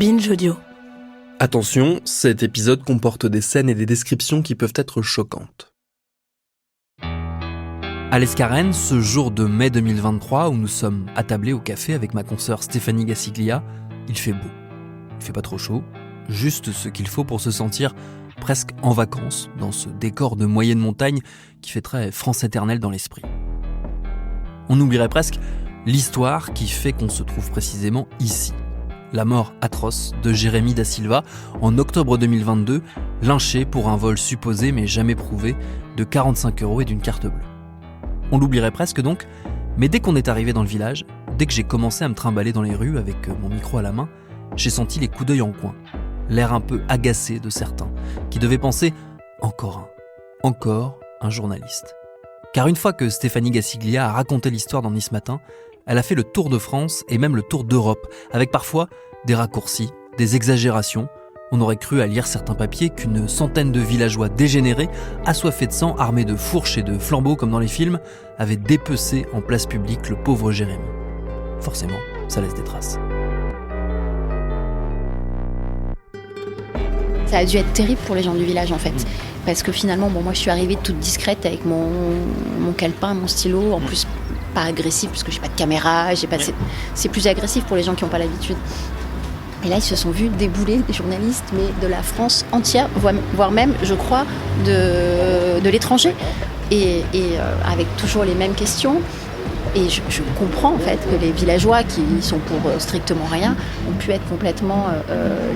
Binge Audio. Attention, cet épisode comporte des scènes et des descriptions qui peuvent être choquantes. À l'Escarène, ce jour de mai 2023 où nous sommes attablés au café avec ma consoeur Stéphanie Gassiglia, il fait beau. Il fait pas trop chaud, juste ce qu'il faut pour se sentir presque en vacances dans ce décor de moyenne montagne qui fait très France éternelle dans l'esprit. On oublierait presque l'histoire qui fait qu'on se trouve précisément ici. La mort atroce de Jérémy da Silva en octobre 2022, lynché pour un vol supposé mais jamais prouvé de 45 € et d'une carte bleue. On l'oublierait presque donc, mais dès qu'on est arrivé dans le village, dès que j'ai commencé à me trimballer dans les rues avec mon micro à la main, j'ai senti les coups d'œil en coin, l'air un peu agacé de certains, qui devaient penser « encore un journaliste ». Car une fois que Stéphanie Gassiglia a raconté l'histoire dans Nice Matin, elle a fait le tour de France et même le tour d'Europe, avec parfois des raccourcis, des exagérations. On aurait cru à lire certains papiers qu'une centaine de villageois dégénérés, assoiffés de sang, armés de fourches et de flambeaux comme dans les films, avaient dépecé en place publique le pauvre Jérémy. Forcément, ça laisse des traces. Ça a dû être terrible pour les gens du village en fait. Parce que finalement, moi je suis arrivée toute discrète avec mon calepin, mon stylo, en plus pas agressif parce que j'ai pas de caméra, c'est plus agressif pour les gens qui n'ont pas l'habitude. Et là, ils se sont vus débouler des journalistes, mais de la France entière, voire même, je crois, de l'étranger. Et avec toujours les mêmes questions. Et je comprends en fait que les villageois qui sont pour strictement rien ont pu être complètement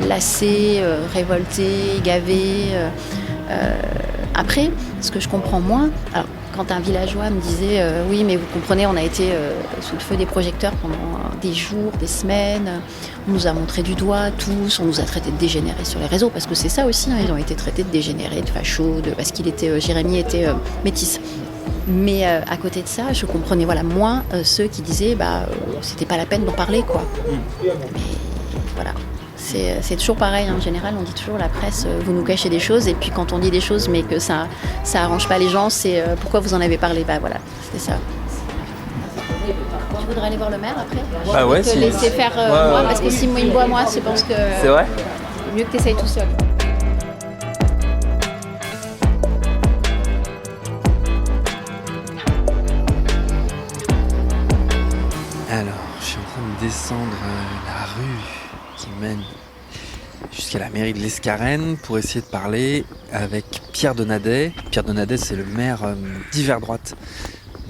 lassés, révoltés, gavés. Après, ce que je comprends moins, alors, quand un villageois me disait oui mais vous comprenez on a été sous le feu des projecteurs pendant des jours, des semaines, on nous a montré du doigt tous, on nous a traités de dégénérés sur les réseaux parce que c'est ça aussi, ils ont été traités de dégénérés, de fachos, parce qu'il était Jérémy était métis. Mais à côté de ça, je comprenais moins ceux qui disaient c'était pas la peine d'en parler quoi. Mais voilà. C'est toujours pareil, en général, on dit toujours la presse, vous nous cachez des choses, et puis quand on dit des choses mais que ça arrange pas les gens, c'est pourquoi vous en avez parlé, voilà, c'était ça. Tu voudrais aller voir le maire après ? Bah ouais, te laisser faire moi, parce que si moi il me voit moi, je pense que c'est vrai ? Mieux que tu essayes tout seul. Alors, je suis en train de descendre la rue qui mène jusqu'à la mairie de l'Escarène pour essayer de parler avec Pierre Donadet. Pierre Donadet, c'est le maire d'hiver droite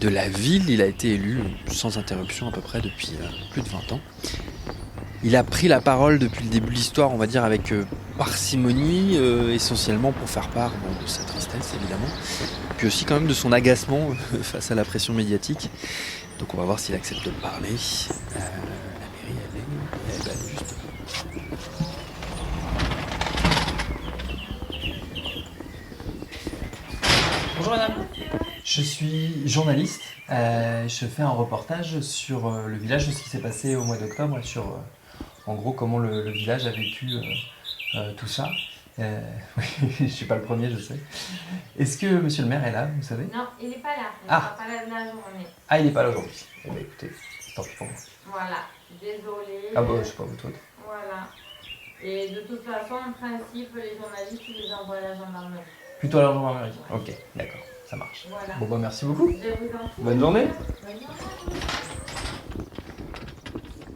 de la ville. Il a été élu sans interruption à peu près depuis plus de 20 ans. Il a pris la parole depuis le début de l'histoire, on va dire avec parcimonie, essentiellement pour faire part de sa tristesse évidemment, puis aussi quand même de son agacement face à la pression médiatique. Donc on va voir s'il accepte de parler. La mairie, elle est juste... Bonjour madame, je suis journaliste. Je fais un reportage sur le village, de ce qui s'est passé au mois d'octobre, sur en gros comment le village a vécu tout ça. Oui, je ne suis pas le premier, je sais. Est-ce que monsieur le maire est là, vous savez ? Non, il n'est pas là. Il ne sera pas là de la journée. Ah, il n'est pas là aujourd'hui. Eh bien écoutez, tant pis pour moi. Voilà, désolé. Ah bah, je sais pas, vous toutes. Voilà. Et de toute façon, en principe, les journalistes, ils les envoient à la gendarmerie. Plutôt à la gendarmerie. Ok, d'accord, ça marche. Voilà. Bon bah merci beaucoup. Je vous en prie. Bonne journée. Bonne journée.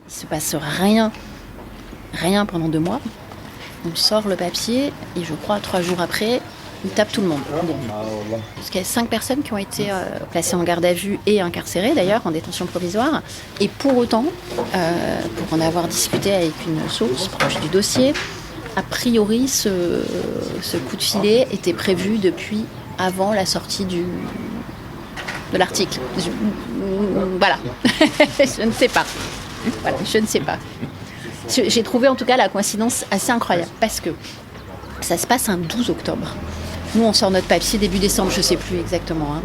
Il se passe rien pendant 2 mois. On sort le papier et je crois 3 jours après, il tape tout le monde. Parce qu'il y a 5 personnes qui ont été placées en garde à vue et incarcérées d'ailleurs, en détention provisoire. Et pour autant, pour en avoir discuté avec une source proche du dossier, a priori ce coup de filet était prévu depuis avant la sortie de l'article. Voilà, je ne sais pas. Voilà, je ne sais pas. J'ai trouvé en tout cas la coïncidence assez incroyable parce que ça se passe un 12 octobre. Nous, on sort notre papier début décembre, je ne sais plus exactement.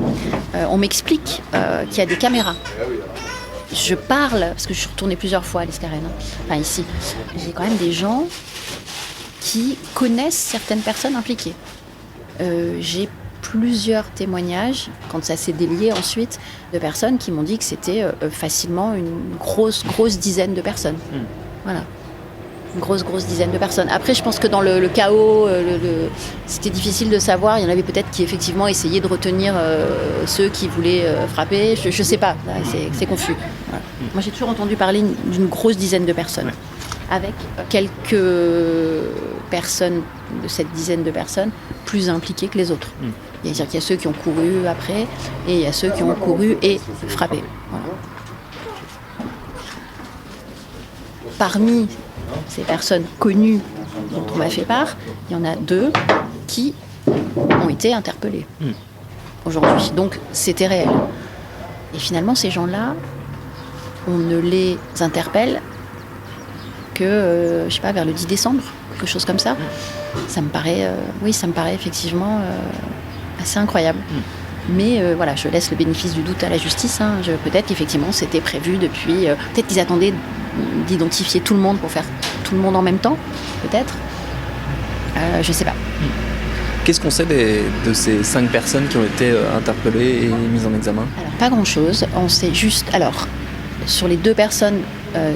On m'explique qu'il y a des caméras. Je parle, parce que je suis retournée plusieurs fois à l'Escarène, enfin ici. J'ai quand même des gens qui connaissent certaines personnes impliquées. J'ai plusieurs témoignages, quand ça s'est délié ensuite, de personnes qui m'ont dit que c'était facilement une grosse dizaine de personnes. Voilà. Une grosse dizaine de personnes. Après, je pense que dans le chaos, c'était difficile de savoir. Il y en avait peut-être qui effectivement essayaient de retenir ceux qui voulaient frapper. Je sais pas, là, c'est confus. Voilà. Moi, j'ai toujours entendu parler d'une grosse dizaine de personnes. Avec quelques personnes de cette dizaine de personnes plus impliquées que les autres. C'est-à-dire qu'il y a ceux qui ont couru après et il y a ceux qui ont couru et frappé. Voilà. Parmi ces personnes connues dont on m'a fait part, il y en a 2 qui ont été interpellés aujourd'hui. Donc c'était réel. Et finalement, ces gens-là, on ne les interpelle que, je sais pas, vers le 10 décembre, quelque chose comme ça. Ça me paraît effectivement assez incroyable. Mais voilà, je laisse le bénéfice du doute à la justice. Peut-être qu'effectivement, c'était prévu depuis... peut-être qu'ils attendaient d'identifier tout le monde pour faire tout le monde en même temps, peut-être. Je sais pas. Qu'est-ce qu'on sait de ces 5 personnes qui ont été interpellées et mises en examen ? Alors, pas grand-chose. On sait juste... Alors, sur les 2 personnes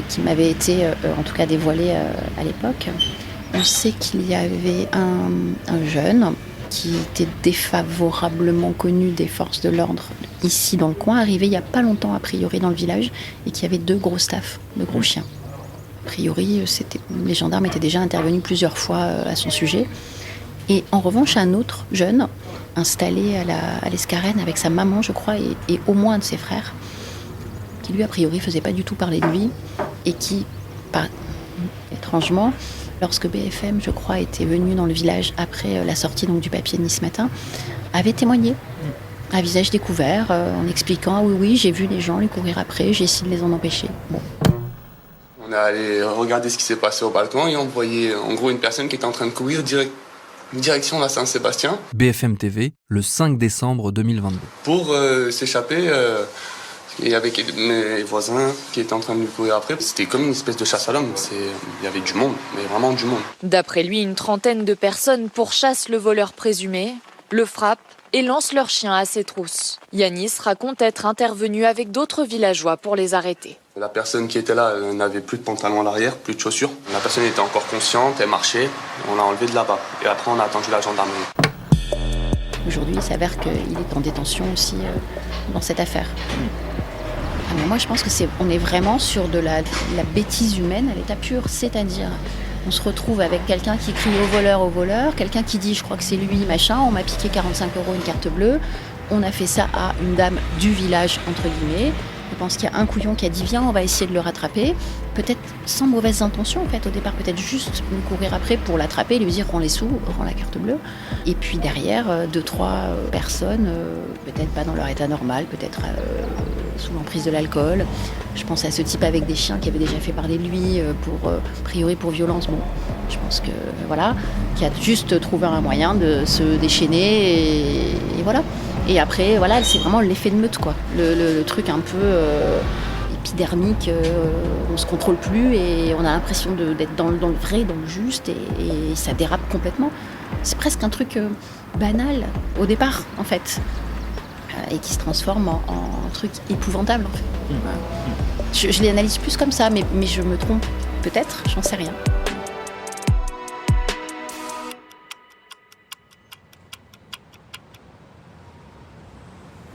qui m'avaient été, en tout cas, dévoilées à l'époque, on sait qu'il y avait un jeune qui était défavorablement connu des forces de l'ordre ici dans le coin, arrivé il n'y a pas longtemps a priori dans le village, et qui avait 2 gros staffs, 2 gros chiens. A priori, les gendarmes étaient déjà intervenus plusieurs fois à son sujet. Et en revanche, un autre jeune, installé à l'Escarène avec sa maman, je crois, et au moins un de ses frères, qui lui, a priori, faisait pas du tout parler de lui, et qui, étrangement, lorsque BFM, je crois, était venu dans le village après la sortie donc, du papier de Nice Matin, avait témoigné, à visage découvert, en expliquant « oui, j'ai vu les gens lui courir après, j'ai essayé de les en empêcher. » Bon. On est allé regarder ce qui s'est passé au balcon et on voyait en gros une personne qui était en train de courir direction la Saint-Sébastien. BFM TV, le 5 décembre 2022. Pour s'échapper, il y avait mes voisins qui étaient en train de lui courir après. C'était comme une espèce de chasse à l'homme. Il y avait du monde, mais vraiment du monde. D'après lui, une trentaine de personnes pourchassent le voleur présumé, le frappent et lancent leurs chiens à ses trousses. Yanis raconte être intervenu avec d'autres villageois pour les arrêter. La personne qui était là n'avait plus de pantalon à l'arrière, plus de chaussures. La personne était encore consciente, elle marchait. On l'a enlevée de là-bas. Et après, on a attendu la gendarmerie. Aujourd'hui, il s'avère qu'il est en détention aussi dans cette affaire. Mais moi, je pense qu'on est vraiment sur de la bêtise humaine à l'état pur. C'est-à-dire, on se retrouve avec quelqu'un qui crie au voleur, quelqu'un qui dit « je crois que c'est lui, machin, on m'a piqué 45 € une carte bleue ». On a fait ça à une dame du village, entre guillemets. Je pense qu'il y a un couillon qui a dit « viens, on va essayer de le rattraper ». Peut-être sans mauvaises intentions, en fait, au départ, peut-être juste lui courir après pour l'attraper, lui dire « rends les sous, rends la carte bleue ». Et puis derrière, 2-3 personnes, peut-être pas dans leur état normal, peut-être sous l'emprise de l'alcool. Je pense à ce type avec des chiens qui avait déjà fait parler de lui pour, a priori pour violence. Bon, je pense que, voilà, qui a juste trouvé un moyen de se déchaîner et voilà. Et après, voilà, c'est vraiment l'effet de meute, quoi. Le truc un peu épidermique, on se contrôle plus et on a l'impression d'être dans le vrai, dans le juste et ça dérape complètement. C'est presque un truc banal au départ, en fait, et qui se transforme en truc épouvantable, en fait. Voilà. Je l'analyse plus comme ça, mais je me trompe peut-être, j'en sais rien.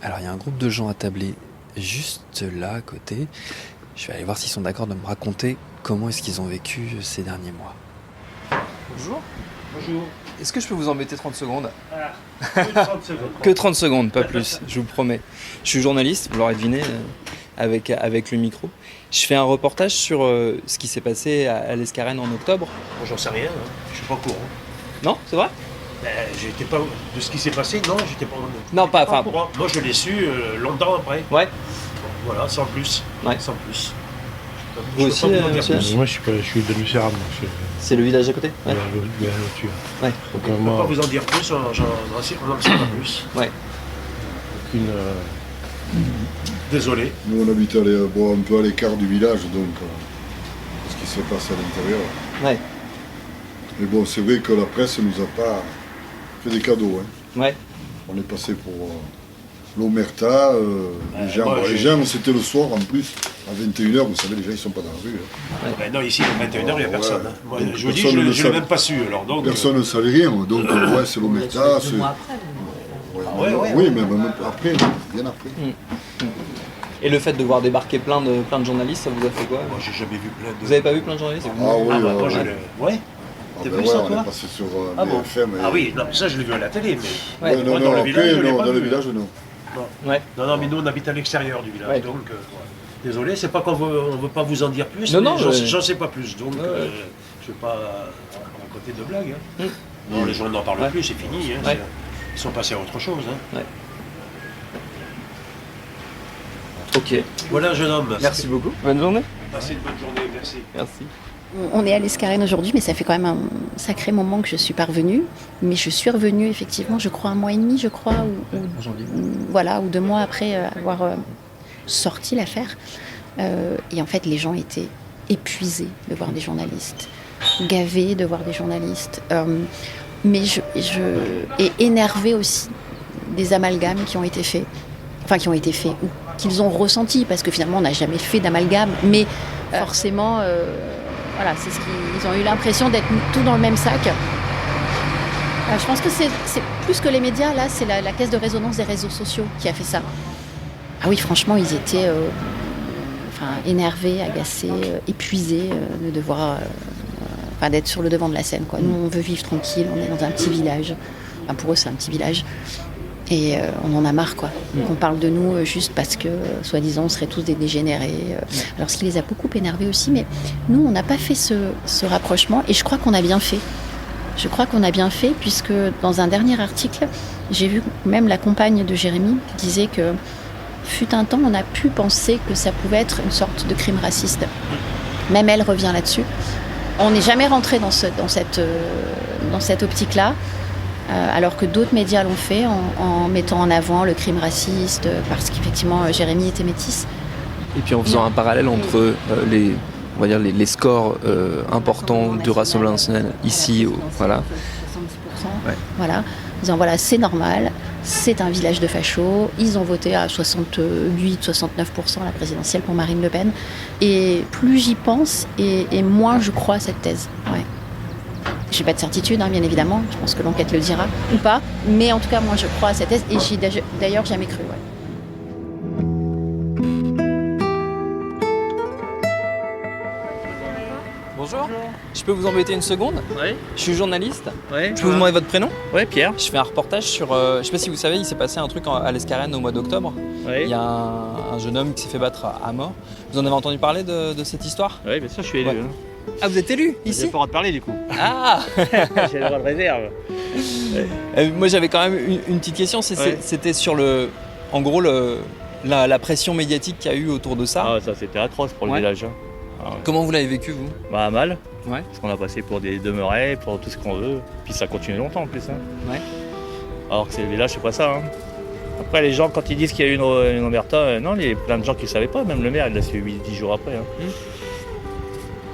Alors il y a un groupe de gens attablés juste là à côté. Je vais aller voir s'ils sont d'accord de me raconter comment est-ce qu'ils ont vécu ces derniers mois. Bonjour. Bonjour. Est-ce que je peux vous embêter 30 secondes ? Que 30 secondes. Que 30 secondes, pas plus, je vous promets. Je suis journaliste, vous l'aurez deviné, avec le micro. Je fais un reportage sur ce qui s'est passé à l'Escarène en octobre. Bon, j'en sais rien, hein. Je suis pas au courant. Non, c'est vrai ? J'étais pas de ce qui s'est passé, non, j'étais pas. Non, pas. Au courant. Moi, je l'ai su longtemps après. Ouais. Bon, voilà, sans plus. Ouais. Sans plus. Vous aussi, monsieur ? Moi, je suis de Lucerne. C'est le village à côté ? Ouais. Le tu Ouais. Donc, on ne peut pas vous en dire plus, on n'en sait pas plus. Ouais. Aucune. Désolé. Nous, on habite un peu à l'écart du village, donc ce qui se passe à l'intérieur. Ouais. Mais bon, c'est vrai que la presse nous a pas fait des cadeaux. Hein. Ouais. On est passé pour l'omerta, moi, les gens, c'était le soir en plus, à 21h, vous savez, les gens ils sont pas dans la rue. Ben non, ici, à 21h, il n'y a personne. Hein. Moi, Donc, je vous dis, personne je ne ne savait. l'ai même pas su. Alors, donc, Personne ne savait rien, donc ouais, c'est l'omerta. Oui, mais même après, bien après. Et le fait de voir débarquer plein de journalistes, ça vous a fait quoi? moi, j'ai jamais vu plein de... Vous avez pas vu plein de journalistes? Ah oui, Ah, bah, moi, ouais. je l'ai... Ouais. Ah T'as ben vu ouais, ça, on toi? est passé sur Ah bon? BFM. Ah oui, non, mais ça, je l'ai vu à la télé, mais... Ouais, moi, non, dans le après, village, je l'ai non, pas dans le vu. village, non. Non, mais nous, on habite à l'extérieur du village, Ouais. donc... désolé, c'est pas qu'on veut pas vous en dire plus, Non, mais non, j'en sais pas plus, donc je vais pas raconter de blagues. Hein. Non, les gens n'en parlent plus, c'est fini. Hein, ils sont passés à autre chose. Hein. Ouais. Ok. Voilà, jeune homme. Merci beaucoup. Bonne journée. Passez une bonne journée, merci. Merci. On est à l'Escarène aujourd'hui, mais ça fait quand même un sacré moment que je suis pas revenue. Mais je suis revenue effectivement, je crois 1 mois et demi, ou 2 mois après avoir sorti l'affaire. Et en fait, les gens étaient épuisés de voir des journalistes, gavés de voir des journalistes, et énervés aussi des amalgames qui ont été faits, ou qu'ils ont ressentis, parce que finalement, on n'a jamais fait d'amalgame, mais forcément, voilà, c'est ce qu'ils ont eu l'impression d'être tout dans le même sac. Je pense que c'est plus que les médias, là, c'est la caisse de résonance des réseaux sociaux qui a fait ça. Ah oui, franchement, ils étaient énervés, agacés, épuisés de devoir, d'être sur le devant de la scène, quoi. Nous, on veut vivre tranquille, on est dans un petit village. Enfin, pour eux, c'est un petit village. Et on en a marre, quoi. Qu'on parle de nous juste parce que, soi-disant, on serait tous des dégénérés. Alors, ce qui les a beaucoup énervés aussi, mais nous, on n'a pas fait ce rapprochement, et je crois qu'on a bien fait. Je crois qu'on a bien fait, puisque dans un dernier article, j'ai vu même la compagne de Jérémy qui disait que fut un temps, on a pu penser que ça pouvait être une sorte de crime raciste. Même elle revient là-dessus. On n'est jamais rentré dans cette optique-là, alors que d'autres médias l'ont fait en mettant en avant le crime raciste, parce qu'effectivement, Jérémy était métisse. Et puis en faisant un parallèle entre les scores importants du Rassemblement national ici, voilà. 70%. Ouais. Voilà. En disant voilà, c'est normal, c'est un village de fachos. Ils ont voté à 68-69% à la présidentielle pour Marine Le Pen. Et plus j'y pense, et moins je crois à cette thèse. Ouais. Je n'ai pas de certitude, bien évidemment. Je pense que l'enquête le dira ou pas. Mais en tout cas, moi, je crois à cette thèse, et j'y ai d'ailleurs jamais cru. Ouais. Bonjour. Je peux vous embêter une seconde? Oui. Je suis journaliste. Oui. Je peux vous demander votre prénom? Oui, Pierre. Je fais un reportage sur... je sais pas si vous savez, il s'est passé un truc à l'Escarène au mois d'octobre. Oui. Il y a un jeune homme qui s'est fait battre à mort. Vous en avez entendu parler de cette histoire? Oui, bien sûr, je suis élu. Ouais. Ah, vous êtes élu ici? J'ai pas le droit de parler du coup. Ah. J'ai le droit de réserve. Moi, j'avais quand même une petite question. C'était sur en gros, la pression médiatique qu'il y a eu autour de ça. Ah, ça c'était atroce pour le village. Hein. Ah, ouais. Comment vous l'avez vécu, vous? Bah, mal. Ouais. Parce qu'on a passé pour des demeurés, pour tout ce qu'on veut. Puis ça continue longtemps en plus. Hein. Ouais. Alors que c'est le village, c'est pas ça. Hein. Après, les gens, quand ils disent qu'il y a eu une omerta, non, il y a plein de gens qui ne savaient pas. Même le maire, il l'a su 10 jours après. Hein.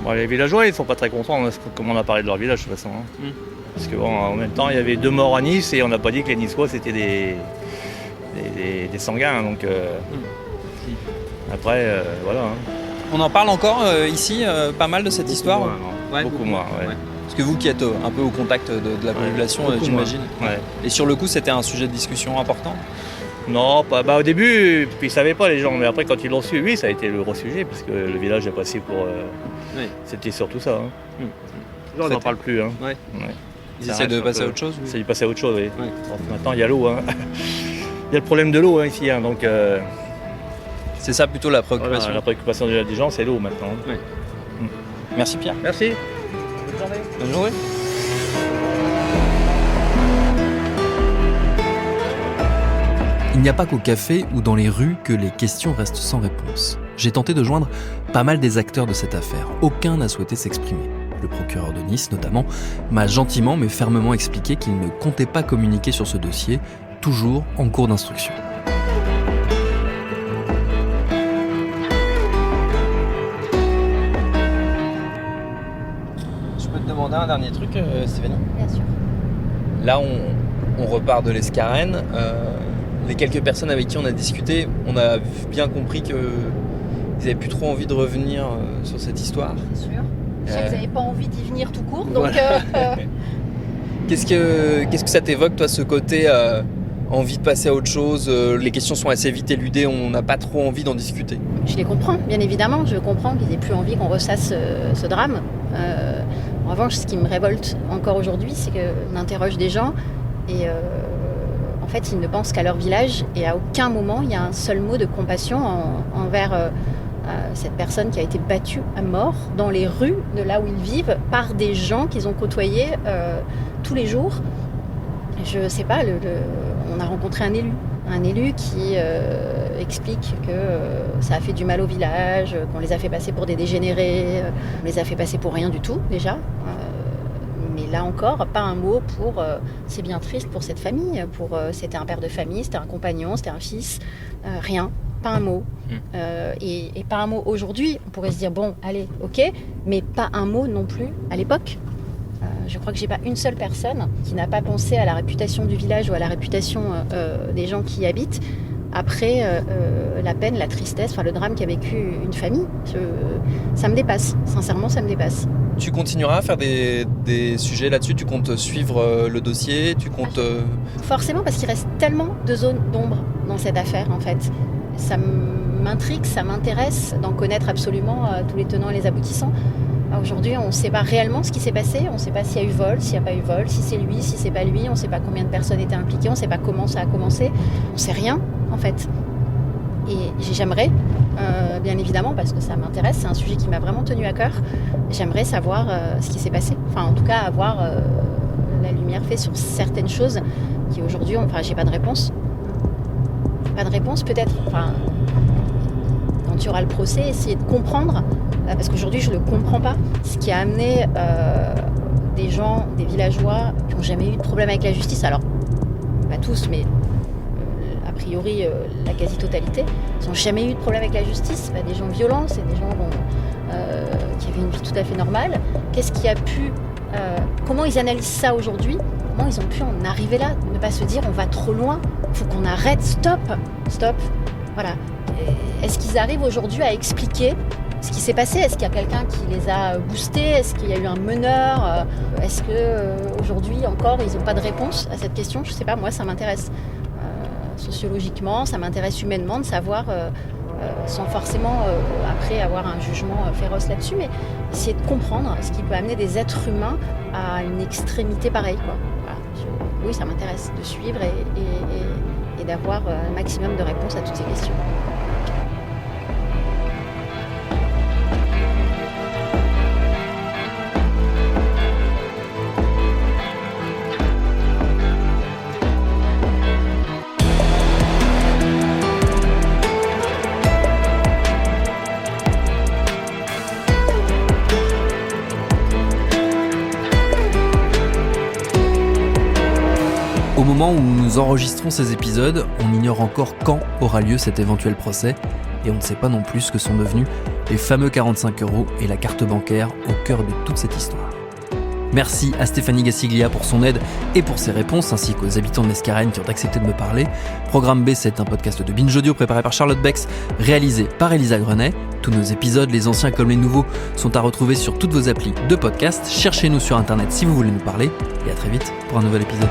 Bon, les villageois, ils sont pas très contents, comme on a parlé de leur village de toute façon. Hein. Parce que bon, en même temps, il y avait 2 morts à Nice et on n'a pas dit que les Niçois c'était des sanguins. Donc après, voilà. Hein. On en parle encore ici, pas mal de cette histoire. Moins, ouais, beaucoup moins. Ouais. Parce que vous qui êtes un peu au contact de la population, j'imagine. Ouais. Et sur le coup, c'était un sujet de discussion important? Non, pas, au début, puis ils ne savaient pas les gens, mais après quand ils l'ont su, oui, ça a été le gros sujet, parce que le village a passé pour... C'était surtout ça. Hein. On n'en parle plus. Hein. Ouais. Ouais. Ils essaient de passer à autre chose? Ils essaient de passer à autre chose, oui. Ouais. Donc, maintenant, il y a l'eau. Hein. Il y a le problème de l'eau ici, hein, donc... C'est ça plutôt la préoccupation? Voilà, la préoccupation des gens, c'est l'eau maintenant. Oui. Merci Pierre. Merci. Bonne journée. Bonne journée. Il n'y a pas qu'au café ou dans les rues que les questions restent sans réponse. J'ai tenté de joindre pas mal des acteurs de cette affaire. Aucun n'a souhaité s'exprimer. Le procureur de Nice, notamment, m'a gentiment mais fermement expliqué qu'il ne comptait pas communiquer sur ce dossier, toujours en cours d'instruction. Je peux te demander un dernier truc, Stéphanie? Bien sûr. Là, on repart de l'Escarène. les quelques personnes avec qui on a discuté, on a bien compris qu'ils n'avaient plus trop envie de revenir sur cette histoire. C'est sûr. Je sais que vous n'avez pas envie d'y venir tout court, donc... Voilà. Qu'est-ce que ça t'évoque, toi, ce côté envie de passer à autre chose, les questions sont assez vite éludées, on n'a pas trop envie d'en discuter? Je les comprends, bien évidemment. Je comprends qu'ils n'aient plus envie qu'on ressasse ce drame. En revanche, ce qui me révolte encore aujourd'hui, c'est qu'on interroge des gens et en fait, ils ne pensent qu'à leur village et à aucun moment, il y a un seul mot de compassion envers cette personne qui a été battue à mort dans les rues de là où ils vivent par des gens qu'ils ont côtoyés tous les jours. Je ne sais pas, on a rencontré un élu qui explique que ça a fait du mal au village, qu'on les a fait passer pour des dégénérés, on les a fait passer pour rien du tout déjà. Mais là encore, pas un mot pour... c'est bien triste pour cette famille, c'était un père de famille, c'était un compagnon, c'était un fils, rien, pas un mot. Et pas un mot aujourd'hui, on pourrait se dire, bon, allez, ok, mais pas un mot non plus à l'époque. Je crois que j'ai pas une seule personne qui n'a pas pensé à la réputation du village ou à la réputation des gens qui y habitent après la peine, la tristesse, le drame qu'a vécu une famille. Ça me dépasse, sincèrement, ça me dépasse. Tu continueras à faire des sujets là-dessus? Tu comptes suivre le dossier? Tu comptes... Forcément, parce qu'il reste tellement de zones d'ombre dans cette affaire, en fait. Ça m'intrigue, ça m'intéresse d'en connaître absolument tous les tenants et les aboutissants. Aujourd'hui, on ne sait pas réellement ce qui s'est passé, on ne sait pas s'il y a eu vol, s'il n'y a pas eu vol, si c'est lui, si c'est pas lui, on ne sait pas combien de personnes étaient impliquées, on ne sait pas comment ça a commencé, on ne sait rien en fait. Et j'aimerais, bien évidemment, parce que ça m'intéresse, c'est un sujet qui m'a vraiment tenu à cœur, j'aimerais savoir ce qui s'est passé, enfin en tout cas avoir la lumière faite sur certaines choses qui aujourd'hui, j'ai pas de réponse. Pas de réponse peut-être, quand il y aura le procès, essayer de comprendre, parce qu'aujourd'hui je ne le comprends pas, ce qui a amené des gens, des villageois qui n'ont jamais eu de problème avec la justice, alors pas tous, mais a priori la quasi-totalité, ils n'ont jamais eu de problème avec la justice, des gens violents, c'est des gens qui avaient une vie tout à fait normale. Qu'est-ce qui a pu... comment ils analysent ça aujourd'hui? Comment ils ont pu en arriver là? Ne pas se dire on va trop loin, il faut qu'on arrête, stop, voilà. Est-ce qu'ils arrivent aujourd'hui à expliquer ce qui s'est passé? Est-ce qu'il y a quelqu'un qui les a boostés? Est-ce qu'il y a eu un meneur? Est-ce qu'aujourd'hui encore ils n'ont pas de réponse à cette question? Je ne sais pas, moi ça m'intéresse sociologiquement, ça m'intéresse humainement de savoir, sans forcément après avoir un jugement féroce là-dessus, mais essayer de comprendre ce qui peut amener des êtres humains à une extrémité pareille, quoi. Voilà. Oui, ça m'intéresse de suivre et d'avoir un maximum de réponses à toutes ces questions. Au moment où nous enregistrons ces épisodes, on ignore encore quand aura lieu cet éventuel procès et on ne sait pas non plus ce que sont devenus les fameux 45 € et la carte bancaire au cœur de toute cette histoire. Merci à Stéphanie Gassiglia pour son aide et pour ses réponses, ainsi qu'aux habitants de l'Escarène qui ont accepté de me parler. Programme B, c'est un podcast de Binge Audio préparé par Charlotte Bex, réalisé par Elisa Grenet. Tous nos épisodes, les anciens comme les nouveaux, sont à retrouver sur toutes vos applis de podcast. Cherchez-nous sur internet si vous voulez nous parler et à très vite pour un nouvel épisode.